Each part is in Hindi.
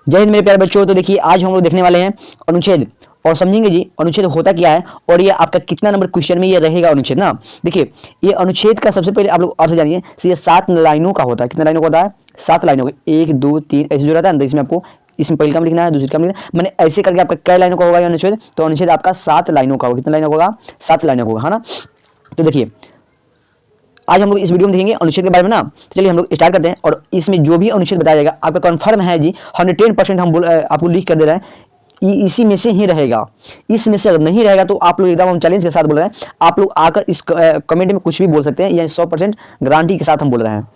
जय हिंद मेरे प्यारे बच्चों। तो देखिए आज हम लोग देखने वाले हैं अनुच्छेद और समझेंगे जी अनुच्छेद होता क्या है और ये आपका कितना नंबर क्वेश्चन में ये रहेगा अनुच्छेद ना। देखिए ये अनुच्छेद का सबसे पहले आप लोग अर्थ जानिए। ये 7 लाइनों का होता है। कितने लाइनों का होता है? 7 लाइनों का। 1 2 3 ऐसे जो रहता है ना, तो इसमें आपको इसमें पहले काम लिखना है, दूसरी काम लिखना है, मैंने ऐसे करके आपका कई लाइनों का होगा ये अनुच्छेद। तो अनुच्छेद आपका 7 लाइनों का होगा। कितने लाइनों का होगा? 7 लाइनों का होगा, है ना। तो देखिए आज हम लोग इस वीडियो में देखेंगे अनुच्छेद के बारे में ना। तो चलिए हम लोग स्टार्ट करते हैं। और इसमें जो भी अनुच्छेद बताया जाएगा आपका कंफर्म है जी 110% हम आपको लिख कर दे रहे हैं इसी में से ही रहेगा। इसमें से अगर नहीं रहेगा तो आप लोग एकदम हम चैलेंज के साथ बोल रहे हैं, आप लोग आकर इस कमेंट में कुछ भी बोल सकते हैं, या 100% गारंटी के साथ हम बोल रहे हैं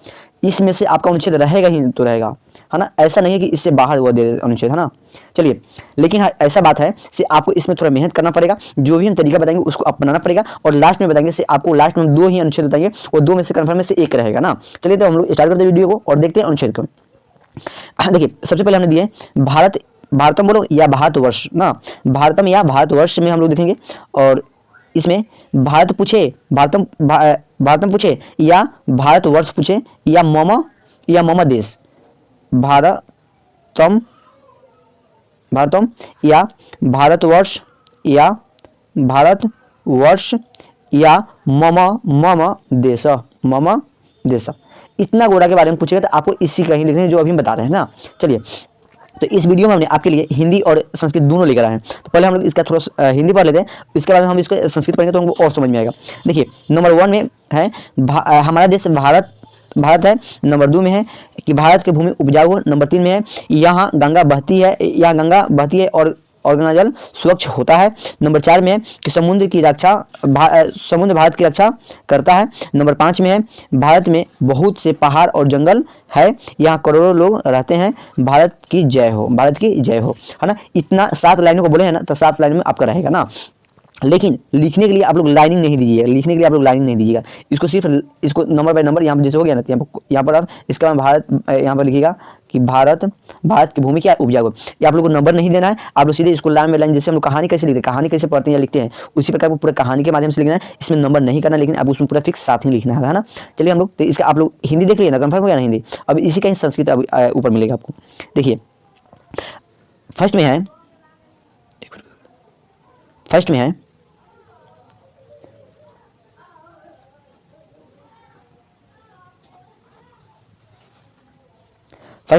इसमें से आपका अनुच्छेद रहेगा ही तो रहेगा, है ना। ऐसा नहीं है कि इससे बाहर हुआ दे अनुच्छेद, है ना। चलिए लेकिन हाँ ऐसा बात है से आपको इसमें थोड़ा मेहनत करना पड़ेगा। जो भी हम तरीका बताएंगे उसको अपनाना पड़ेगा और लास्ट में बताएंगे से आपको लास्ट में 2 ही अनुच्छेद बताएंगे और 2 में से कन्फर्म में से एक रहेगा ना। चलिए तो हम लोग स्टार्ट करते हैं वीडियो को और देखते हैं अनुच्छेद को। देखिए सबसे पहले हमने दिए भारत, भारतम बोलो या भारतवर्ष ना, भारतम या भारतवर्ष में हम लोग देखेंगे। और इसमें भारत पूछे, भारतम पूछे या भारतवर्ष पूछे या मम देश, भारतम या भारतवर्ष या भारतवर्ष या मम देश। इतना गोरा के बारे में पूछेगा तो आपको इसी का ही लिखना है जो अभी हम बता रहे हैं ना। चलिए तो इस वीडियो में हमने आपके लिए हिंदी और संस्कृत दोनों लेकर आए हैं। तो पहले हम लोग इसका थोड़ा हिंदी पढ़ लेते हैं, इसके बाद हम इसका संस्कृत पढ़ेंगे तो हमको और समझ में आएगा। देखिए नंबर 1 में है हमारा देश भारत है। नंबर 2 में है कि भारत की भूमि उपजाऊ है। नंबर 3 में है यहाँ गंगा बहती है और गंगा जल स्वच्छ होता है। नंबर 4 में है कि समुद्र भारत की रक्षा करता है। नंबर 5 में है भारत में बहुत से पहाड़ और जंगल है, यहाँ करोड़ों लोग रहते हैं, भारत की जय हो, है ना। इतना 7 लाइनों को बोले हैं ना, तो 7 लाइन में आपका रहेगा ना। लेकिन लिखने के लिए आप लोग लाइनिंग नहीं दीजिएगा, इसको सिर्फ इसको नंबर बाय नंबर यहाँ पर जैसे हो गया ना, यहाँ पर आप इसका भारत यहाँ पर लिखिएगा कि भारत की भूमि क्या उपजाऊ है। ये आप लोग को नंबर नहीं देना है, आप लोग सीधे इसको लाइन बाय लाइन जैसे हम लोग कहानी कैसे लिखते हैं, कहानी कैसे पढ़ते हैं या लिखते हैं उसी प्रकार पूरा कहानी के माध्यम से लिखना है। इसमें नंबर नहीं करना, लेकिन आप उसमें पूरा फिक्स साथ ही लिखना है ना। चलिए हम लोग तो इसका आप लोग हिंदी देख लिए ना, कंफर्म हो गया ना हिंदी। अब इसी का ही संस्कृत ऊपर मिलेगा आपको। देखिए फर्स्ट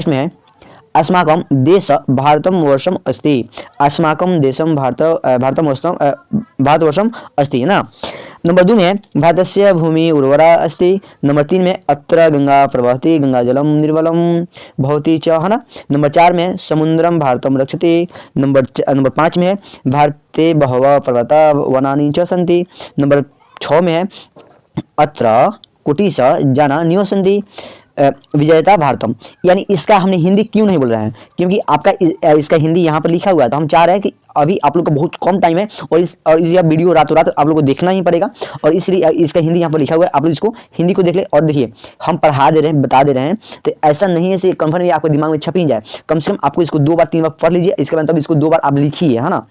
में है अस्माकं देश भारतम वर्षम अस्ति, अस्माकं देशम भारतवर्षम अस्ति, है ना। नंबर 2 में है भारतस्य भूमि उर्वरा अस्ति। नंबर 3 में अत्र गंगा प्रवहति, गंगा जलम निर्मलम भवति च, है ना। नंबर 4 में है समुद्रम भारतम रक्षति। नंबर 5 में है भारते बहवः पर्वता वनानि च सन्ति। नंबर 6 में है अत्र कोटिश जना निवसन्ति विजयता भारतम। यानी इसका हमने हिंदी क्यों नहीं बोल रहे हैं, क्योंकि आपका इसका हिंदी यहाँ पर लिखा हुआ है, तो हम चाह रहे हैं कि अभी आप लोग को बहुत कम टाइम है और इस वीडियो रातों रात आप लोग को देखना ही पड़ेगा, और इसलिए इसका हिंदी यहाँ पर लिखा हुआ है। आप लोग इसको हिंदी को देख ले। और देखिए हम पढ़ा दे रहे हैं, बता दे रहे हैं, तो ऐसा नहीं है कि कंफर्म आपके दिमाग में छप ही जाए। कम से कम आपको इसको 2 बार 3 बार पढ़ लीजिए, इसके बाद तब इसको 2 बार आप लिखिए, है ना,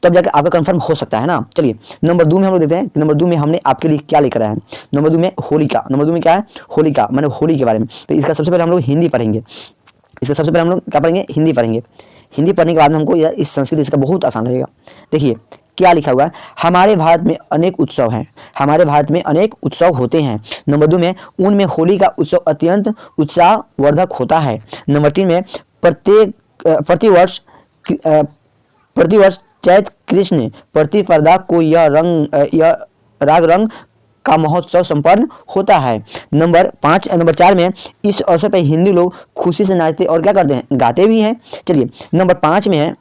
तब जाकर आपका कंफर्म हो सकता है ना। चलिए नंबर 2 में हम लोग देखते हैं। नंबर 2 में हमने आपके लिए क्या लेकर आए हैं। नंबर 2 में होलिका। नंबर 2 में क्या है? होलिका, मैंने होली के बारे में। तो इसका सबसे पहले हम लोग हिंदी पढ़ेंगे। हिंदी पढ़ेंगे। हिंदी पढ़ने के बाद में हमको इस संस्कृत इसका बहुत आसान रहेगा। देखिए क्या लिखा हुआ है, हमारे भारत में अनेक उत्सव हैं, हमारे भारत में अनेक उत्सव होते हैं। नंबर 2 में उनमें होली का उत्सव अत्यंत उत्साहवर्धक होता है। नंबर 3 में प्रतिवर्ष चैत्र कृष्ण प्रतिपदा को यह राग रंग का महोत्सव संपन्न होता है। नंबर 4 में इस अवसर पर हिंदू लोग खुशी से नाचते और क्या करते हैं, गाते भी हैं। चलिए नंबर 5 में है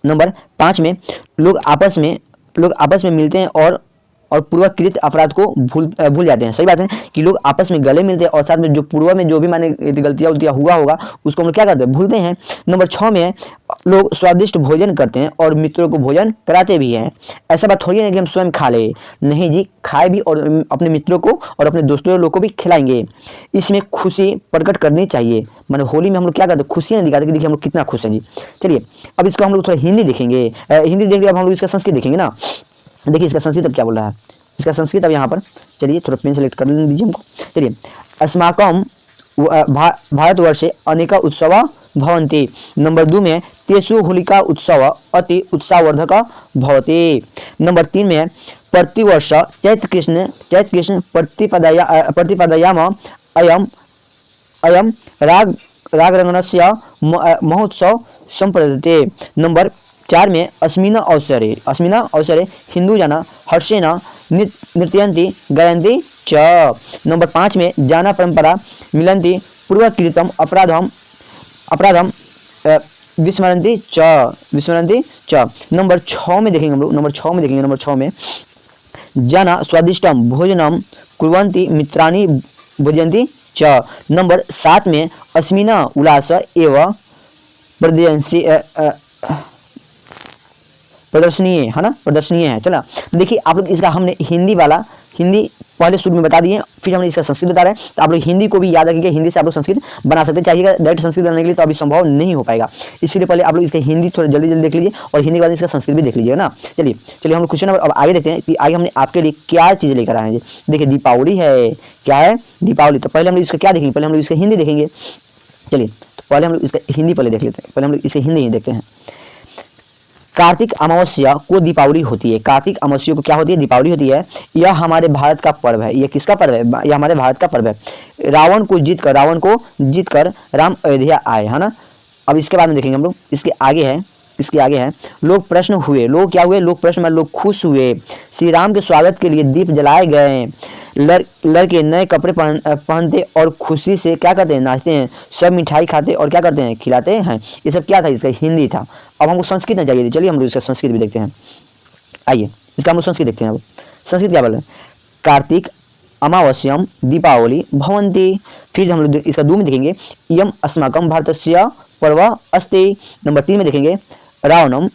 नंबर 5 में लोग आपस में मिलते हैं और पूर्वकृत अपराध को भूल जाते हैं। सही बात है कि लोग आपस में गले मिलते हैं और साथ में जो पूर्व में जो भी माने गलतियां हुआ होगा उसको हम क्या करते हैं, भूलते हैं। नंबर 6 में है लोग स्वादिष्ट भोजन करते हैं और मित्रों को भोजन कराते भी हैं। ऐसा बात थोड़ी है कि हम स्वयं खा ले, नहीं जी, खाए भी और अपने मित्रों को और अपने दोस्तों लोग को भी खिलाएंगे। इसमें खुशी प्रकट करनी चाहिए। मतलब होली में हम लोग क्या करते हैं, खुशियाँ दिखाते हैं कि देखिए हम लोग कितना खुश हैं जी। चलिए अब इसको हम लोग थोड़ा हिंदी देखेंगे। हिंदी देख लिया, अब हम लोग इसका संस्कृत देखेंगे ना। देखिए इसका संस्कृत अब क्या बोल रहा है, इसका संस्कृत अब यहाँ पर चलिए थोड़ा पेन सेलेक्ट कर दीजिए हमको। चलिए अस्माकम भारतवर्षे अनेक उत्सव भवन्ति। नंबर 2 में है तेषु होलिका उत्सव अति उत्साहवर्धक भवति। नंबर 3 में है प्रतिवर्ष चैत्र कृष्ण प्रतिपदायाम अयम अयम रागरंगनस्य महोत्सव संप्रदते। नंबर 4 में अस्मिन् अवसरे हिंदू जना हर्षेण नृत्यन्ति गायन्ति च। नंबर 5 में जाना परंपरा मिलन्ति पूर्वकृतम अपराधम विस्मरन्ति च। नंबर 6 में देखेंगे हम लोग, नंबर 6 में जाना स्वादिष्टम भोजनम कुर्वन्ति मित्राणि भोजयन्ति च। नंबर 7 में अस्मिन् उल्लास एवं प्रदर्शनीय है ना, प्रदर्शनीय है। चला देखिए आप लोग इसका हमने हिंदी पहले शुरू में बता दिए, फिर हमने इसका संस्कृत बता रहे हैं। तो आप लोग हिंदी को भी याद रखिएगा, हिंदी से आप लोग संस्कृत बना सकते हैं। चाहिएगा डायरेक्ट संस्कृत बनाने के लिए तो अभी संभव नहीं हो पाएगा, इसलिए पहले आप लोग इसका हिंदी थोड़ा जल्दी देख लीजिए और हिंदी के बाद इसका संस्कृत भी देख लीजिएगा ना। चलिए हम लोग क्वेश्चन नंबर अब आगे देखते हैं कि आगे हमने आपके लिए क्या चीज़ें लेकर आए हैं। देखिए दीपावली है, क्या है दीपावली। तो पहले हम लोग इसका क्या देखेंगे, पहले हम लोग इसका हिंदी देखेंगे। चलिए तो पहले हम लोग इसका हिंदी पहले देख लेते हैं, पहले हम लोग इसे हिंदी ही देखते हैं। कार्तिक अमावस्या को दीपावली होती है। कार्तिक अमावस्या को क्या होती है, दीपावली होती है। यह हमारे भारत का पर्व है। यह किसका पर्व है, यह हमारे भारत का पर्व है। रावण को जीतकर राम अयोध्या आए, है ना। अब इसके बाद में देखेंगे हम लोग, इसके आगे है लोग प्रश्न हुए, लोग क्या हुए, लोग प्रश्न में लोग खुश हुए। श्री राम के स्वागत के लिए दीप जलाए गए। लड़के नए कपड़े पहनते और खुशी से क्या करते हैं, नाचते हैं। सब मिठाई खाते और क्या करते हैं, खिलाते हैं। ये सब क्या था, इसका हिंदी था। अब हमको संस्कृत नहीं चाहिए, चलिए हम लोग इसका संस्कृत भी देखते हैं। आइए इसका हम लोग संस्कृत देखते हैं। अब संस्कृत क्या बोल रहे हैं, कार्तिक अमावस्याम दीपावली भवन्ति। फिर हम लोग इसका 2 में देखेंगे, इयम अस्माकं भारतस्य पर्व अस्ति। नंबर 3 में देखेंगे, रावणम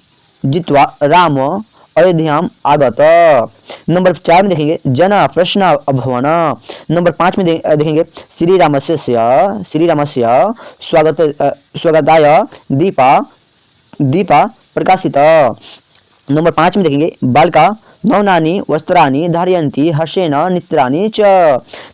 जित्वा राम अयोध्याम आगत। नंबर 4 में देखेंगे, जना प्रश्न अभवन। नंबर 5 में देखेंगे, श्री रामस्य स्वागताय दीपा प्रकाशित। नंबर 5 में देखेंगे, बालका नवनानि वस्त्राणि धारयन्ति हर्षेण नित्राणि च।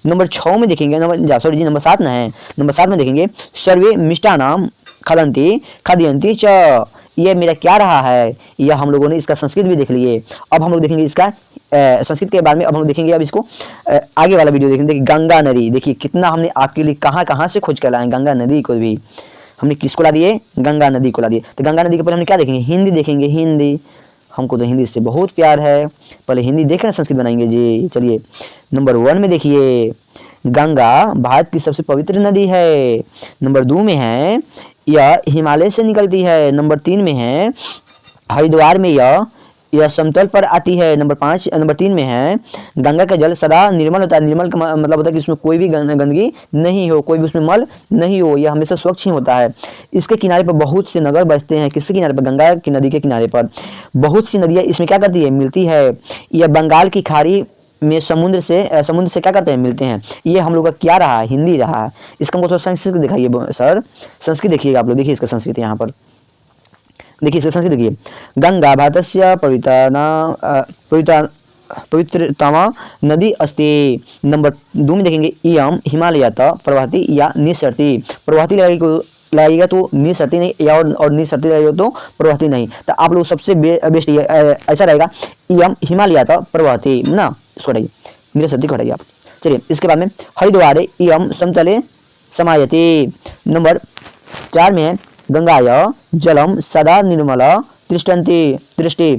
नंबर 6 में देखेंगे, नंबर 7 ना है, नंबर 7 में देखेंगे, सर्वे मिष्टानाम खादयन्ति च। ये मेरा क्या रहा है, यह हम लोगों ने इसका संस्कृत भी देख लिए। अब हम लोग देखेंगे इसका संस्कृत के बारे में। अब हम लोग देखेंगे अब इसको आगे वाला वीडियो देखेंगे। गंगा नदी, देखिए कितना हमने आपके लिए कहाँ से खोज कर लाए गंगा नदी को भी। हमने किसको ला दिए, गंगा नदी को ला दिए। तो गंगा नदी के पहले हमने क्या देखेंगे, हिंदी देखेंगे। हिंदी हमको तो हिंदी से बहुत प्यार है, पहले हिंदी देखें संस्कृत बनाएंगे जी। चलिए नंबर 1 में देखिए, गंगा भारत की सबसे पवित्र नदी है। नंबर 2 में है, यह हिमालय से निकलती है। नंबर 3 में है, हरिद्वार में यह समतल पर आती है। नंबर 3 में है, गंगा का जल सदा निर्मल होता है। निर्मल का मतलब होता है कि उसमें कोई भी गंदगी नहीं हो, कोई भी उसमें मल नहीं हो, यह हमेशा स्वच्छ ही होता है। इसके किनारे पर बहुत से नगर बसते हैं। किसके किनारे पर, गंगा की नदी के किनारे पर बहुत सी नदियाँ इसमें क्या करती है, मिलती है। यह बंगाल की खाड़ी में समुद्र से क्या करते हैं, मिलते हैं। ये हम लोग का क्या रहा है, हिंदी रहा है। इसका हमको थोड़ा संस्कृत दिखाइए सर, संस्कृत देखिएगा आप लोग। देखिए इसका संस्कृत यहाँ पर देखिए, इसका संस्कृत देखिए, गंगा भारतस्य पवित्रतमा नदी अस्ति। नंबर 2 में देखेंगे, इयम हिमालयत प्रवहति या निसरति। प्रवहति लगेगा तो निसरती नहीं, या और निसरती लगेगा तो प्रवहति नहीं। तो आप लोग सबसे बेस्ट ऐसा रहेगा, इयम हिमालयत प्रवहति ना, इसको हटाइए, निसरती को हटाइए आप। चलिए इसके बाद में, हरिद्वारे इयम समतले समायति। नंबर 4 में है, गंगाय जलम सदा निर्मल तिष्ठति।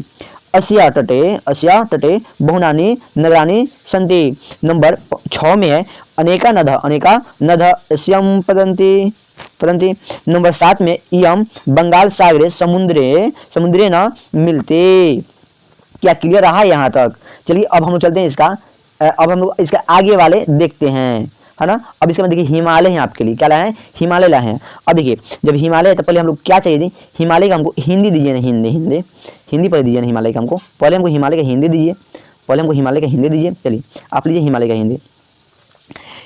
अस्या तटे बहुनानि नगराणि सन्ति। नंबर 6 में है, अनेका नद अस्यं पतन्ति। नंबर 7 में, इयम बंगाल सागरे समुद्रे न मिलते। क्या क्लियर रहा है यहाँ तक। चलिए अब हम लोग चलते हैं अब हम लोग इसका आगे वाले देखते हैं, है ना। अब इसके बाद देखिए, हिमालय है आपके लिए, क्या लाए हैं, हिमालय लाए हैं। अब देखिए जब हिमालय है तो पहले हम लोग क्या चाहिए, हिमालय का हमको हिंदी दीजिए ना, हिंदी पहले दीजिए ना हिमालय का हमको। पहले हमको हिमालय का हिंदी दीजिए। चलिए आप लीजिए हिमालय का हिंदी।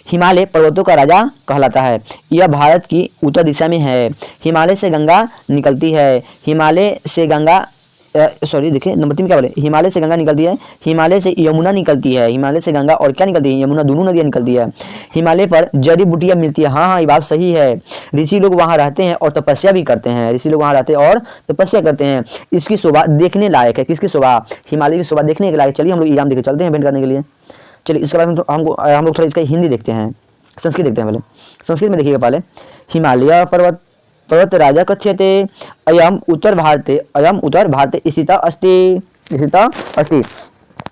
हिमालय पर्वतों का राजा कहलाता है। यह भारत की उत्तर दिशा में है। हिमालय से गंगा निकलती है। हिमालय से गंगा सॉरी देखिए नंबर 3 क्या बोले, हिमालय से गंगा निकलती है, हिमालय से यमुना निकलती है, हिमालय से गंगा और क्या निकलती है, यमुना, दोनों नदियाँ निकलती है। हिमालय पर जड़ी बूटियाँ मिलती है, हाँ हाँ ये बात सही है। ऋषि लोग वहाँ रहते हैं और तपस्या भी करते हैं, ऋषि लोग वहाँ रहते हैं और तपस्या करते हैं। इसकी शोभा देखने लायक है, किसकी शोभा, हिमालय की शोभा देखने के लायक। चलिए हम लोग एग्जाम देके चलते हैं भेंट करने के लिए। चलिए इसके बाद हम लोग थोड़ा इसका हिंदी देखते हैं, संस्कृत देखते हैं पहले। संस्कृत में देखिएगा पहले, हिमालय पर्वत पर्वतराजा कथ्यते, अयम उत्तर भारते स्थिता अस्ति।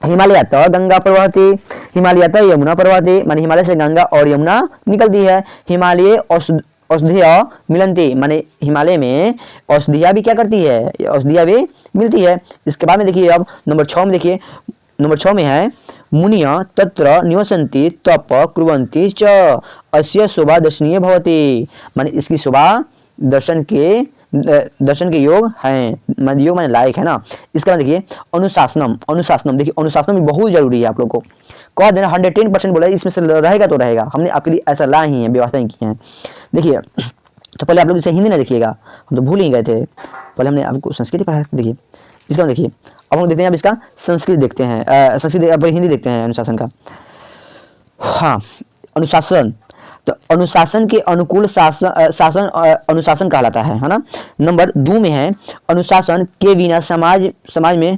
हिमालयात गंगा प्रवहति, हिमालयात यमुना प्रवहति, माने हिमालय से गंगा और यमुना निकलती है। हिमालय औषधिया मिलंती, माने हिमालय में औषधिया भी क्या करती है, औषधिया भी मिलती है। इसके बाद में देखिए अब नंबर 6 में देखिए, नंबर 6 में है मुनिया तत्र निवसन्ति तप कुर्वन्ति च अस्य शोभा दर्शनीय भवति, माने इसकी शोभा दर्शन के योग है, योग माने लायक है ना। इसके बाद देखिए अनुशासनम देखिए अनुशासनम भी बहुत जरूरी है आप लोग को। कह देना 110% बोला, इसमें से रहेगा तो रहेगा, हमने आपके लिए ऐसा ला ही है, व्यवस्था की है। देखिए तो पहले आप लोग इसे हिंदी ना देखिएगा, हम तो भूल ही गए थे, पहले हमने आपको संस्कृत पढ़ा। देखिए इसका देखिए अब हम देखते हैं, अब इसका संस्कृत देखते हैं, संस्कृत हिंदी देखते हैं अनुशासन का। हाँ अनुशासन, तो अनुशासन के अनुकूल शासन अनुशासन कहलाता है ना। नंबर 2 में है अनुशासन के बिना समाज में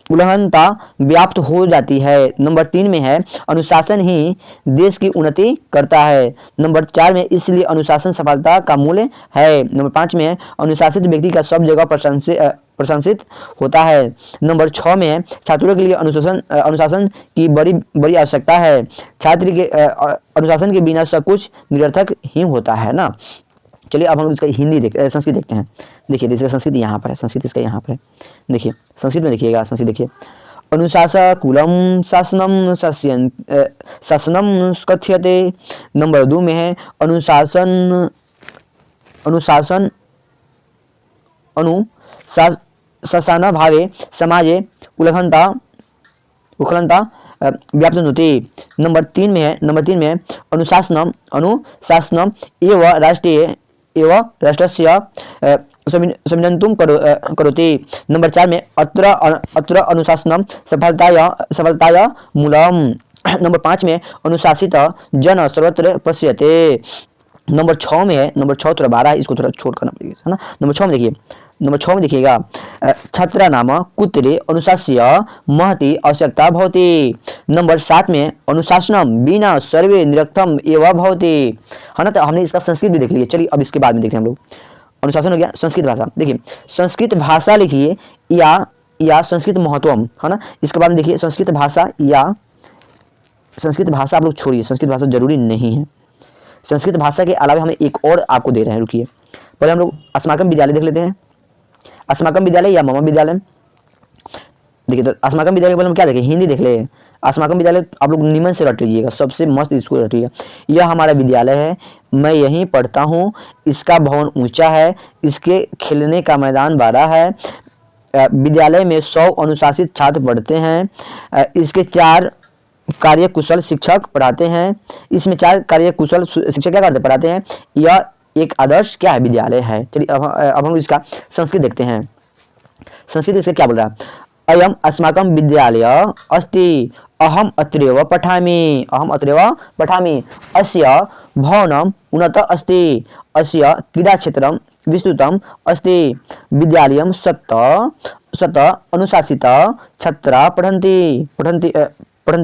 उल्लंघनता व्याप्त हो जाती है। नंबर 3 में है अनुशासन ही देश की उन्नति करता है। नंबर 4 में इसलिए अनुशासन सफलता का मूल है। नंबर 5 में है अनुशासित व्यक्ति का सब जगह प्रशंसित होता है। नंबर 6 में है छात्रों के लिए अनुशासन की बड़ी आवश्यकता है। छात्र के अनुशासन के बिना सब कुछ निरर्थक ही होता है ना। चलिए अब हम लोग इसका संस्कृत देखते हैं। देखिए इसका संस्कृत यहाँ पर है, संस्कृत इसका यहाँ पर है। देखिए संस्कृत में देखिएगा, संस्कृत देखिए अनुशासकुलम शासनम शासनम कथ्यते। नंबर 2 में है अनुशासन अनुशासन भावे समाजे उल्लंघनता व्याप्त होती। नंबर 3 में है अनुशासनम एवं राष्ट्रस्य संविधानतुम करोति। नंबर 4 में अत्र अनुशासनम सफलताया मूलम। नंबर 5 में अनुशासित जन सर्वत्र पश्यते। नंबर 6 में है, नंबर 6 थोड़ा 12 है, इसको थोड़ा छोड़ करना पड़ेगा है ना। नंबर 6 में देखिए, नंबर 6 में देखिएगा छात्रा नाम कुत्रे अनुशास्य महति आवश्यकता भवति। नंबर 7 में अनुशासनम बिना सर्वे निरर्थम एवं भवति है ना। तो हमने इसका संस्कृत भी देख लिया। चलिए अब इसके बाद में देखते हैं हम लोग। अनुशासन हो गया, संस्कृत भाषा देखिए, संस्कृत भाषा लिखिए या संस्कृत महत्वम है ना। इसके बाद में देखिए संस्कृत भाषा आप लोग छोड़िए, संस्कृत भाषा जरूरी नहीं है। संस्कृत भाषा के अलावा हमें एक और आपको दे रहे हैं, रुकिए पहले हम लोग अस्माकम विद्यालय देख लेते हैं। अस्माकम विद्यालय या मम विद्यालय, देखिए तो अस्माकम विद्यालय के पहले हम क्या देखें, हिंदी देख ले। अस्माकम विद्यालय आप लोग निमन से रट लीजिएगा, सबसे मस्त स्कूल रटिएगा। यह हमारा विद्यालय है, मैं यहीं पढ़ता हूँ, इसका भवन ऊंचा है, इसके खेलने का मैदान बड़ा है, विद्यालय में 100 अनुशासित छात्र पढ़ते हैं, इसके 4 कार्यकुशल शिक्षक पढ़ाते हैं, इसमें 4 कार्यकुशल शिक्षक क्या करते पढ़ाते हैं। यह एक आदर्श क्या है, विद्यालय है। चलिए अब हम इसका संस्कृत देखते हैं। संस्कृत इसका क्या बोल रहा है, अयम अस्माकं विद्यालय अस्ति, अहम अत्रैव पठामि, अस्य भवनम उन्नत अस्ति, अस्य क्रीडाक्षेत्रम विस्तृतम अस्ति, विद्यालयं शत अनुशासित छात्रा पठन्ति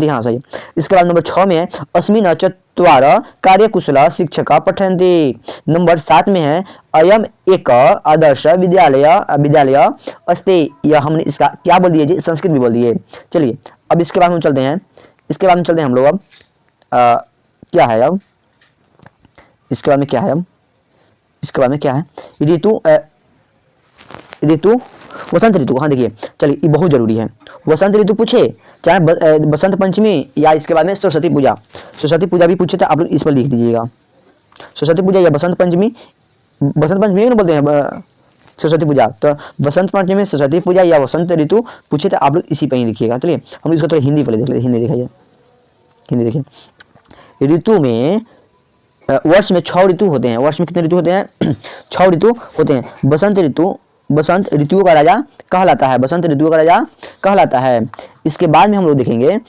हाँ सही। इसके बाद नंबर 6 में है अस्मिन् 4 कार्यकुशल शिक्षक पठन्ति। नंबर 7 में है अयम एक आदर्श विद्यालय अस्ति। यह हमने इसका क्या बोल दिए जी, संस्कृत भी बोल दिए। चलिए अब इसके बाद हम चलते हैं, हम लोग अब क्या है, अब इसके बाद में क्या है, ऋतु वसंत ऋतु। हाँ देखिए चलिए ये बहुत जरूरी है। वसंत ऋतु पूछे, चाहे बसंत पंचमी या इसके बाद में सरस्वती पूजा भी पूछे तो आप लोग इस पर लिख दीजिएगा। सरस्वती पूजा या बसंत पंचमी नहीं बोलते हैं सरस्वती पूजा, तो बसंत पंचमी, सरस्वती पूजा या वसंत ऋतु पूछे तो आप लोग इसी पर ही लिखिएगा। चलिए हम इसको थोड़ा हिंदी पहले देख लेते, हिंदी देखिए। ऋतु में वर्ष में 6 ऋतु होते हैं। वर्ष में कितने ऋतु होते हैं 6 ऋतु होते हैं। बसंत ऋतु बसंत ऋतुओं का राजा कहलाता है, बसंत ऋतुओं का राजा कहलाता है। इसके बाद में हम लोग देखेंगे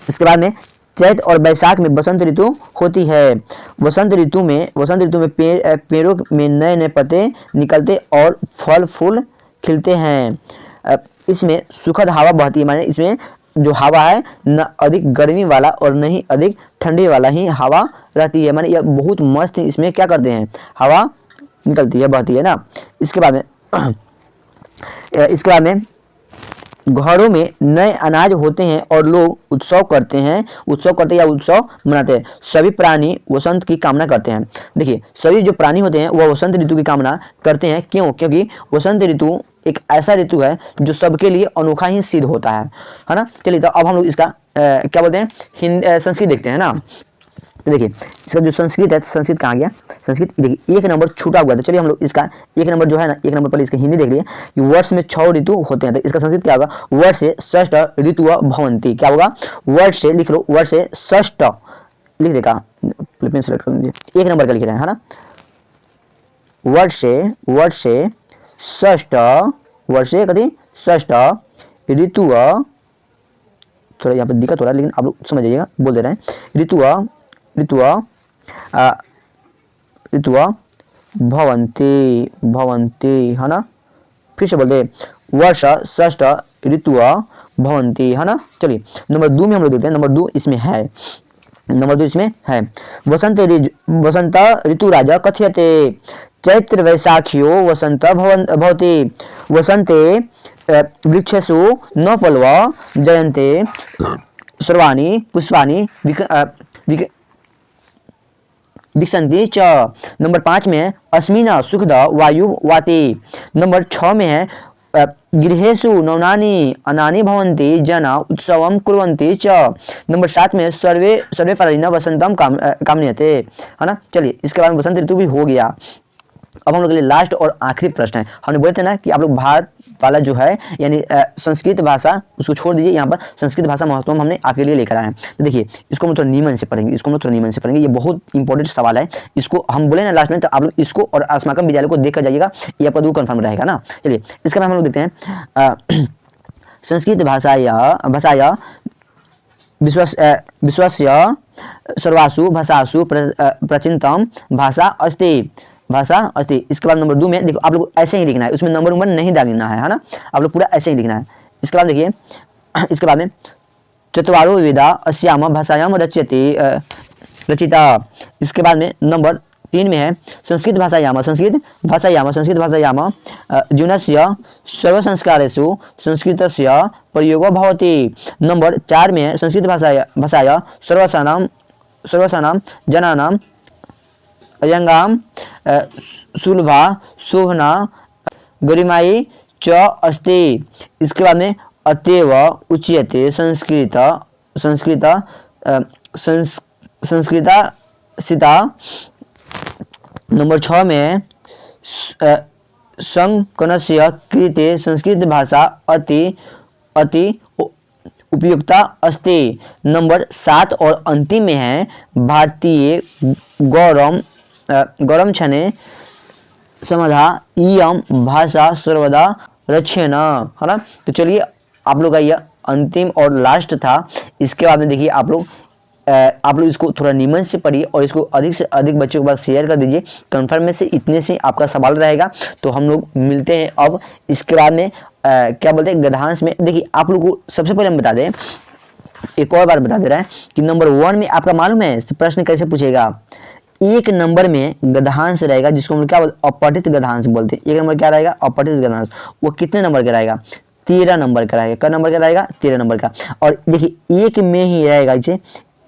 इसके बाद में चैत और बैसाख में बसंत ऋतु होती है। बसंत ऋतु में पेड़ों में नए नए पत्ते निकलते और फल फूल खिलते हैं। इसमें सुखद हवा बहती है, माने इसमें जो हवा है न अधिक गर्मी वाला और न ही अधिक ठंडी वाला ही हवा रहती है, माने यह बहुत मस्त इसमें क्या करते हैं, हवा निकलती है, बहती है ना। इसके बाद में घरों में नए अनाज होते हैं और लोग उत्सव करते हैं या उत्सव मनाते हैं। सभी प्राणी वसंत की कामना करते हैं। देखिए सभी जो प्राणी होते हैं वह वसंत ऋतु की कामना करते हैं। क्यों? क्योंकि वसंत ऋतु एक ऐसा ऋतु है जो सबके लिए अनोखा ही सिद्ध होता है ना। चलिए तो अब हम लोग इसका क्या बोलते हैं, संस्कृत देखते हैं ना। तो देखिए इसका जो संस्कृत है, संस्कृत कहाँ गया, संस्कृत देखिए 1 नंबर छूटा हुआ है। तो चलिए हम लोग इसका 1 नंबर जो है ना, 1 नंबर पहले इसका हिंदी देख लिए कि वर्ष में 6 ऋतु होते हैं। तो इसका संस्कृत क्या होगा, वर्ष से षष्ठ ऋतु भवंती। क्या होगा, वर्ष से लिख लो, वर्ष से षष्ठ लिख देगा, पेन सेलेक्ट कर लीजिए, 1 नंबर का लिख रहे हैं है ना। वर्ष से षष्ठ, वर्ष से कथी षष्ठ ऋतु, थोड़ा यहाँ पे दिक्कत हो रहा है लेकिन आप लोग समझ जाइएगा, बोल दे रहे हैं ऋतु भवंती है ना। फिर से बोलते वर्ष षष्ठ ऋतु भवंती है ना। चलिए नंबर 2 में हम लोग देखते हैं, नंबर 2 इसमें है वसंत ऋतु राजा कथ्यते चैत्र वैशाख्यो वसंत भवति वसंते वृक्षसु न फलवा जयन्ते सर्वाणि पुष्पाणि विकसन्ति च। नंबर 5 में है अस्मिना सुखद वायु वाति। नंबर 6 में है गृहेषु नवनानि अनानि भवन्ति जना उत्सवं कुर्वन्ति च। नंबर 7 में सर्वे प्राणिनः वसंतम कामयते है ना। चलिए इसके बाद वसंत ऋतु भी हो गया। अब हम लोग के लिए लास्ट और आखिरी प्रश्न है। हमने बोले थे ना कि आप लोग भारत वाला जो है यानी संस्कृत भाषा उसको छोड़ दीजिए, यहाँ पर संस्कृत भाषा महत्व हमने आपके लिए लेकर आए हैं। तो देखिए इसको हम थोड़ा नियमन से पढ़ेंगे, ये बहुत इंपॉर्टेंट सवाल है। इसको हम बोले ना लास्ट में, तो आप लोग इसको और अस्माकम विद्यालय को देख कर जाइएगा, ये आपका 2 कन्फर्म रहेगा ना। चलिए इसके बाद हम लोग देखते हैं संस्कृत भाषाया विश्वस्य सर्वासु भाषासु प्राचीनतम भाषा अस्ति। इसके बाद नंबर 2 में देखो आप लोग ऐसे ही लिखना है, उसमें नंबर नहीं डालना है ना, आप लोग पूरा ऐसे ही लिखना है। इसके बाद देखिए इसके बाद में चत्वारो वेदा अस्याम भाषायाम रचिता। इसके बाद में नंबर 3 में है संस्कृत भाषायाम जीवनस्य सर्वसंस्कारेषु संस्कृतस्य प्रयोगो भवति। नंबर 4 में है संस्कृत भाषाया सर्वसानां जनानां अयंगाम सुलभा शोभना गरिमाई च अस्ति। इसके बाद में अतएव उच्यते संस्कृता। नंबर 6 में संकनस्य कृते संस्कृत भाषा अति उपयुक्ता अस्ति। नंबर 7 और अंतिम में है भारतीय गौरम क्षणे समाधा इयम भाषा सर्वदा रक्षेण है ना। तो चलिए आप लोग का यह अंतिम और लास्ट था। इसके बाद में देखिए आप लोग इसको थोड़ा नियमन से पढ़िए और इसको अधिक से अधिक बच्चों के पास शेयर कर दीजिए। कन्फर्म में से इतने से आपका सवाल रहेगा। तो हम लोग मिलते हैं अब इसके बाद में क्या बोलते हैं गद्यांश में। देखिए आप लोग को सबसे पहले हम बता दें, एक और बार बता दे रहा है कि नंबर 1 में आपका मालूम है प्रश्न कैसे पूछेगा। 1 नंबर में गद्यांश रहेगा जिसको हम क्या बोलते हैं अपठित गद्यांश बोलते हैं। 1 नंबर क्या रहेगा अपठित गद्यांश, वो कितने नंबर का रहेगा 13 नंबर का रहेगा। क्या नंबर का रहेगा 13 नंबर का। और देखिए 1 में ही रहेगा इसे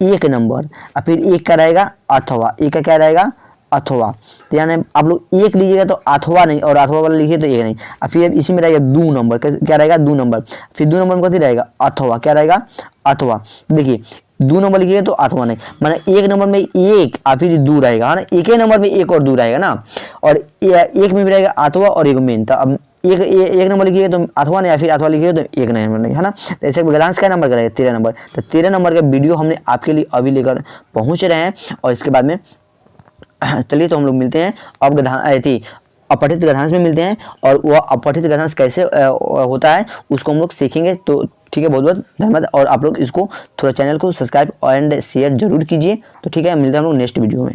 1 नंबर और फिर 1 का रहेगा अथवा, 1 का क्या रहेगा अथवा। तो यानी आप लोग 1 लीजिएगा तो अथवा नहीं और अथवा वाला लिखिए तो 1 नहीं। और फिर इसी में रहेगा 2 नंबर, क्या रहेगा 2 नंबर। फिर 2 नंबर में कथी रहेगा अथवा, क्या रहेगा अथवा। देखिए 2 नंबर लिखिए तो अथवा नहीं, माने 1 नंबर में 1 और फिर 2 रहेगा है ना। 1 नंबर में 1 और 2 रहेगा ना, और 1 में भी रहेगा अथवा और 1 में। तो अब एक नंबर लिखिएगा तो अथवा नहीं, या फिर अथवा लिखिएगा तो 1 नंबर नहीं है ना। तो ऐसे गद्यांश का नंबर करेगा 13 नंबर। तो 13 नंबर का वीडियो हमने आपके लिए अभी लेकर पहुंच रहे हैं। और इसके बाद में चलिए तो हम लोग मिलते हैं अब अपठित गद्यांश में मिलते हैं, और वह अपठित गद्यांश कैसे होता है उसको हम लोग सीखेंगे। तो ठीक है, बहुत बहुत धन्यवाद, और आप लोग इसको थोड़ा चैनल को सब्सक्राइब एंड शेयर जरूर कीजिए। तो ठीक है, मिलते हैं हम लोग नेक्स्ट वीडियो में।